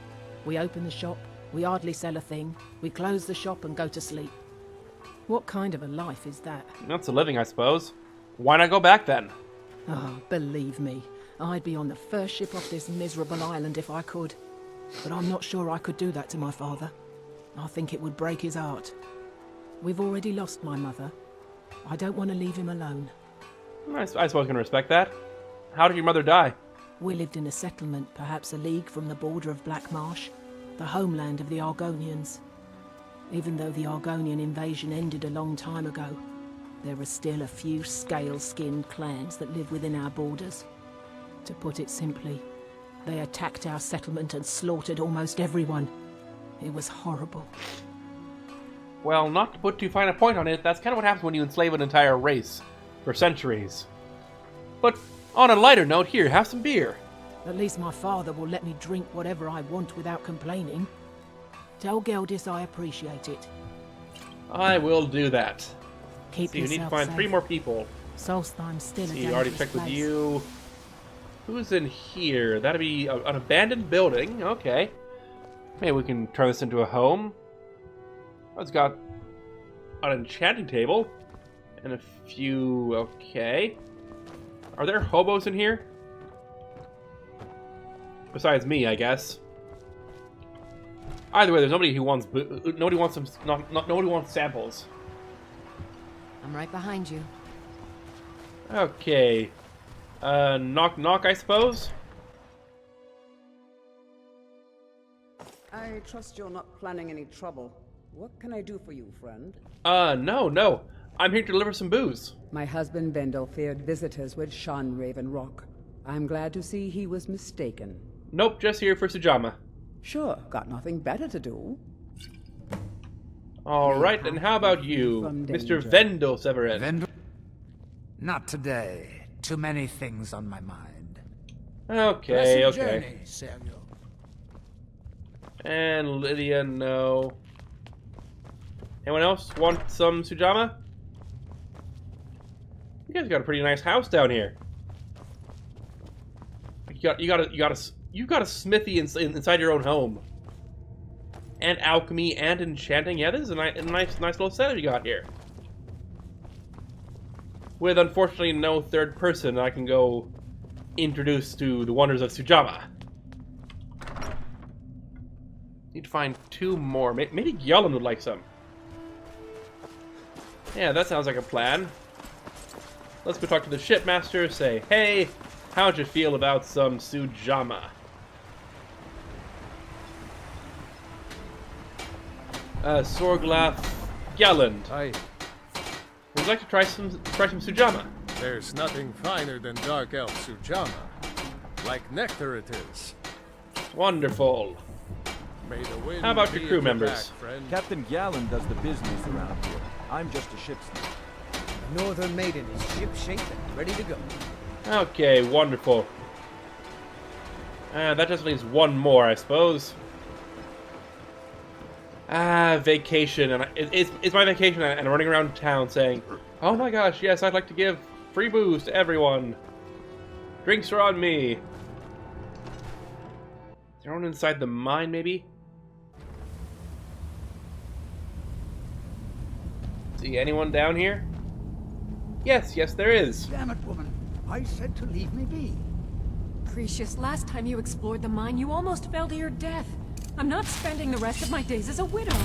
We open the shop, we hardly sell a thing, we close the shop and go to sleep. What kind of a life is that? That's a living, I suppose. Why not go back then? Oh, believe me, I'd be on the first ship off this miserable island if I could. But I'm not sure I could do that to my father. I think it would break his heart. We've already lost my mother. I don't want to leave him alone. I suppose I can respect that. How did your mother die? We lived in a settlement, perhaps a league from the border of Black Marsh, the homeland of the Argonians. Even though the Argonian invasion ended a long time ago, there are still a few scale-skinned clans that live within our borders. To put it simply, they attacked our settlement and slaughtered almost everyone. It was horrible. Well, not to put too fine a point on it, that's kind of what happens when you enslave an entire race for centuries. But on a lighter note, here, have some beer. At least my father will let me drink whatever I want without complaining. Tell Geldis I appreciate it. I will do that. Keep See, we need to yourself find safe. 3 more people. Solstheim's still a See, you already dangerous checked with place. you. Who's in here? That'd be an abandoned building. Okay. Maybe we can turn this into a home. Oh, it's got an enchanting table. And a few... Okay. Are there hobos in here? Besides me, I guess. Either way, there's nobody who wants... Nobody wants some... Nobody wants samples. I'm right behind you. Okay. Knock knock, I suppose? I trust you're not planning any trouble. What can I do for you, friend? No. I'm here to deliver some booze. My husband Vendel feared visitors would shun Raven Rock. I'm glad to see he was mistaken. Nope, just here for Sujama. Sure, got nothing better to do. Alright, and how about you, From Mr. danger. Vendel Severin? Vendel? Not today. Too many things on my mind. Okay, Pleasant okay. journey, Samuel. And Lydia, no. Anyone else want some Sujama? You guys got a pretty nice house down here. You got a smithy inside your own home. And alchemy and enchanting. Yeah, this is a nice little setup you got here. With unfortunately no third person I can go introduce to the wonders of Sujama. Need to find 2 more. Maybe Gjallan would like some. Yeah, that sounds like a plan. Let's go talk to the shipmaster, say, hey, how'd you feel about some Sujama? Sorglaf Gjalland. Aye. Would you like to try some Sujama? There's nothing finer than Dark Elf Sujama. Like nectar it is. Wonderful. May the wind How about be your crew at members? back, friend. Captain Gallen does the business around here. I'm just a ship's The Northern Maiden is ship-shape and ready to go. Okay, wonderful. That just leaves 1 more, I suppose. Vacation, and it's my vacation, and I'm running around town saying, oh my gosh, yes, I'd like to give free booze to everyone. Drinks are on me. Is there anyone inside the mine, maybe? See anyone down here? Yes, there is. Damn it, woman. I said to leave me be. Cretius, last time you explored the mine, you almost fell to your death. I'm not spending the rest of my days as a widow.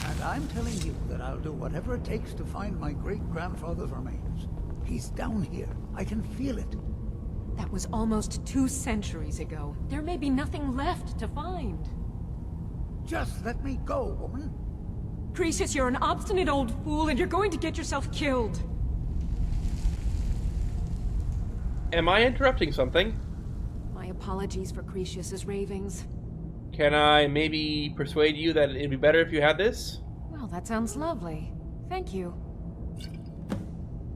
And I'm telling you that I'll do whatever it takes to find my great-grandfather's remains. He's down here. I can feel it. That was almost 2 centuries ago. There may be nothing left to find. Just let me go, woman. Cretius, you're an obstinate old fool, and you're going to get yourself killed. Am I interrupting something? My apologies for Cretius's ravings. Can I maybe persuade you that it'd be better if you had this? Well, that sounds lovely. Thank you.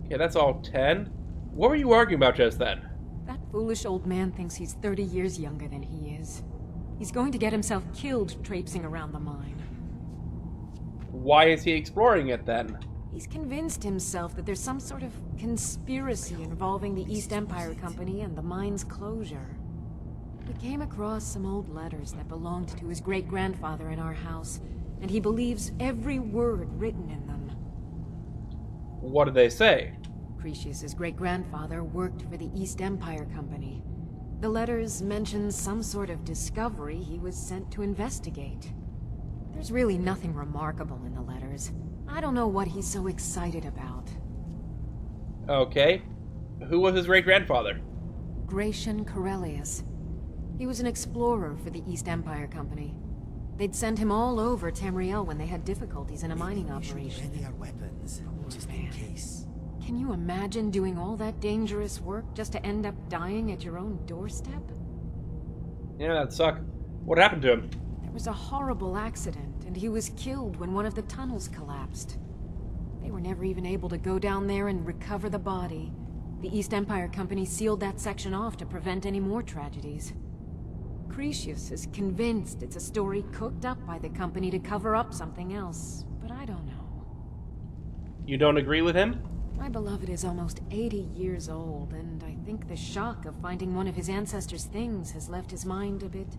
Okay, that's all 10. What were you arguing about just then? That foolish old man thinks he's 30 years younger than he is. He's going to get himself killed traipsing around the mine. Why is he exploring it then? He's convinced himself that there's some sort of conspiracy involving the East Empire Company and the mine's closure. We came across some old letters that belonged to his great-grandfather in our house, and he believes every word written in them. What did they say? Cretius's great-grandfather worked for the East Empire Company. The letters mention some sort of discovery he was sent to investigate. There's really nothing remarkable in the letters. I don't know what he's so excited about. Okay. Who was his great-grandfather? Gratian Corellius. He was an explorer for the East Empire Company. They'd send him all over Tamriel when they had difficulties in a mining operation. Ready our weapons, just in case. Can you imagine doing all that dangerous work just to end up dying at your own doorstep? Yeah, that'd suck. What happened to him? There was a horrible accident, and he was killed when one of the tunnels collapsed. They were never even able to go down there and recover the body. The East Empire Company sealed that section off to prevent any more tragedies. Cretius is convinced it's a story cooked up by the company to cover up something else, but I don't know. You don't agree with him? My beloved is almost 80 years old, and I think the shock of finding one of his ancestors' things has left his mind a bit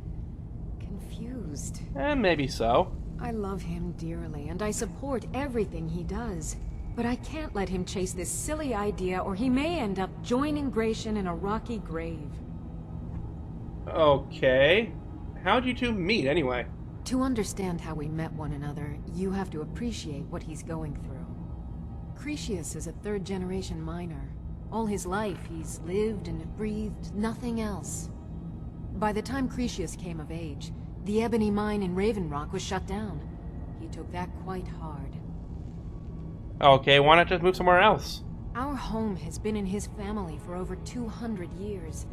confused. Maybe so. I love him dearly, and I support everything he does. But I can't let him chase this silly idea, or he may end up joining Gratian in a rocky grave. Okay. How'd you two meet, anyway? To understand how we met one another, you have to appreciate what he's going through. Cretius is a third-generation miner. All his life, he's lived and breathed nothing else. By the time Cretius came of age, the ebony mine in Raven Rock was shut down. He took that quite hard. Okay, why not just move somewhere else? Our home has been in his family for over 200 years.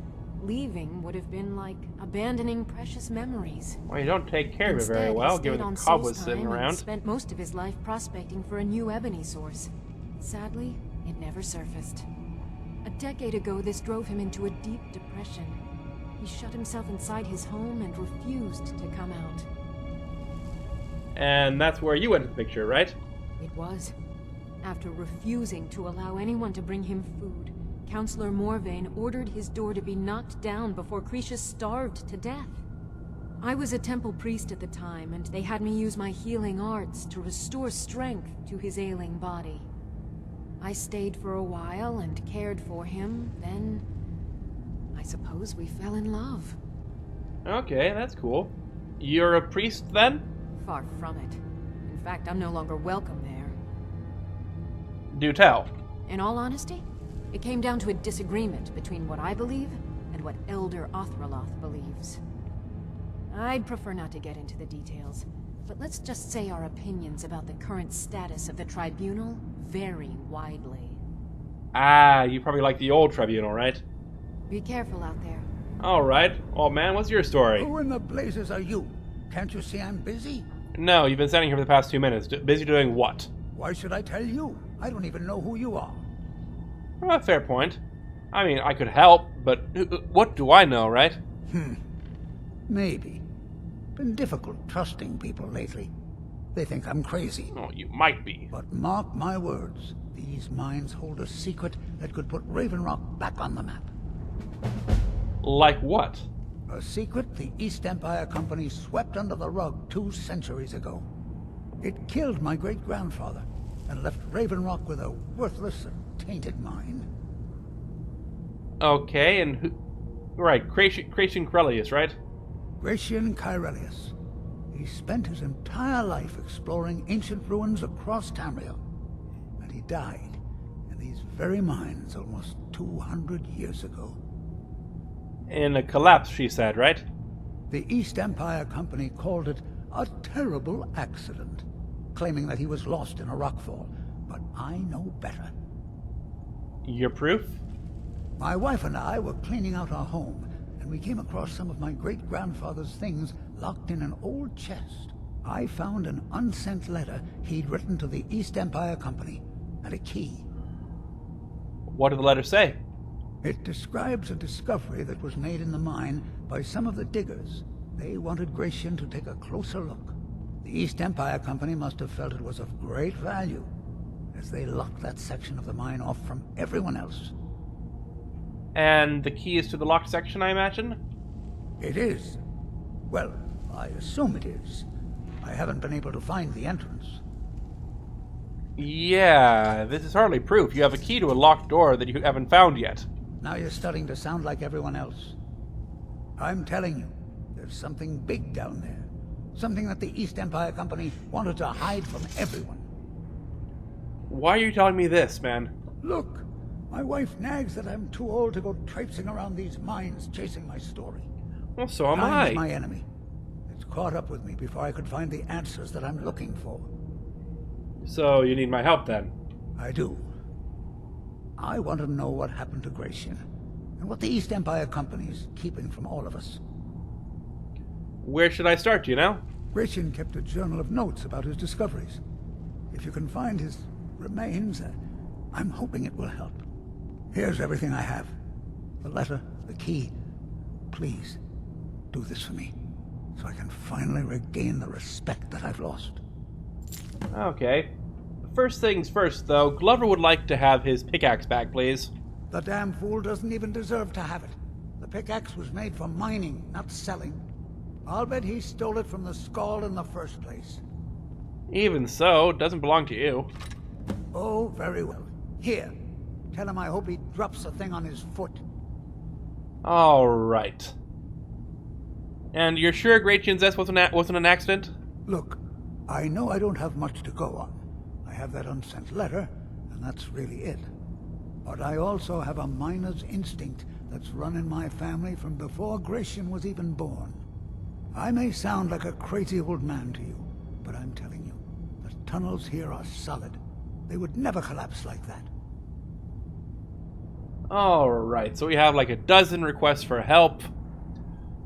Leaving would have been like abandoning precious memories. Well, you don't take care of it very well, given the cobwebs sitting around. He spent most of his life prospecting for a new ebony source. Sadly, it never surfaced. A decade ago, this drove him into a deep depression. He shut himself inside his home and refused to come out. And that's where you went to the picture, right? It was. After refusing to allow anyone to bring him food, Counselor Morrowind ordered his door to be knocked down before Cretius starved to death. I was a temple priest at the time, and they had me use my healing arts to restore strength to his ailing body. I stayed for a while and cared for him, then I suppose we fell in love. Okay, that's cool. You're a priest, then? Far from it. In fact, I'm no longer welcome there. Do tell. In all honesty, it came down to a disagreement between what I believe and what Elder Othraloth believes. I'd prefer not to get into the details, but let's just say our opinions about the current status of the Tribunal vary widely. Ah, you probably like the old Tribunal, right? Be careful out there. Alright. Oh man, what's your story? Who in the blazes are you? Can't you see I'm busy? No, you've been standing here for the past 2 minutes. Busy doing what? Why should I tell you? I don't even know who you are. Well, fair point. I mean, I could help, but what do I know, right? Maybe. Been difficult trusting people lately. They think I'm crazy. Oh, you might be. But mark my words, these mines hold a secret that could put Raven Rock back on the map. Like what? A secret the East Empire Company swept under the rug 2 centuries ago. It killed my great-grandfather and left Raven Rock with a worthless and tainted mine. Okay, and who... Right, Gratian Corellius, right? Gratian Corellius. He spent his entire life exploring ancient ruins across Tamriel. And he died in these very mines almost 200 years ago. In a collapse, she said, right? The East Empire Company called it a terrible accident, claiming that he was lost in a rockfall. But I know better. Your proof? My wife and I were cleaning out our home, and we came across some of my great-grandfather's things locked in an old chest. I found an unsent letter he'd written to the East Empire Company, and a key. What did the letter say? It describes a discovery that was made in the mine by some of the diggers. They wanted Gratian to take a closer look. The East Empire Company must have felt it was of great value, as they locked that section of the mine off from everyone else. And the key is to the locked section, I imagine? It is. Well, I assume it is. I haven't been able to find the entrance. Yeah, this is hardly proof. You have a key to a locked door that you haven't found yet. Now you're starting to sound like everyone else. I'm telling you, there's something big down there. Something that the East Empire Company wanted to hide from everyone. Why are you telling me this, man? Look, my wife nags that I'm too old to go traipsing around these mines chasing my story. Well, so am Time's I. my enemy. It's caught up with me before I could find the answers that I'm looking for. So you need my help then? I do. I want to know what happened to Gratian, and what the East Empire Company's keeping from all of us. Where should I start, do you know? Gratian kept a journal of notes about his discoveries. If you can find his remains, I'm hoping it will help. Here's everything I have. The letter, the key. Please, do this for me, so I can finally regain the respect that I've lost. Okay. First things first, though, Glover would like to have his pickaxe back, please. The damn fool doesn't even deserve to have it. The pickaxe was made for mining, not selling. I'll bet he stole it from the Skald in the first place. Even so, it doesn't belong to you. Oh, very well. Here, tell him I hope he drops the thing on his foot. Alright. And you're sure Gratian's death wasn't an accident? Look, I know I don't have much to go on. I have that unsent letter, and that's really it. But I also have a miner's instinct that's run in my family from before Gratian was even born. I may sound like a crazy old man to you, but I'm telling you, the tunnels here are solid. They would never collapse like that. Alright, so we have like a dozen requests for help.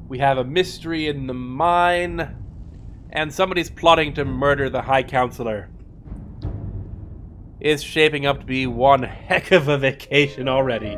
We have a mystery in the mine. And somebody's plotting to murder the High Counselor. It's shaping up to be one heck of a vacation already.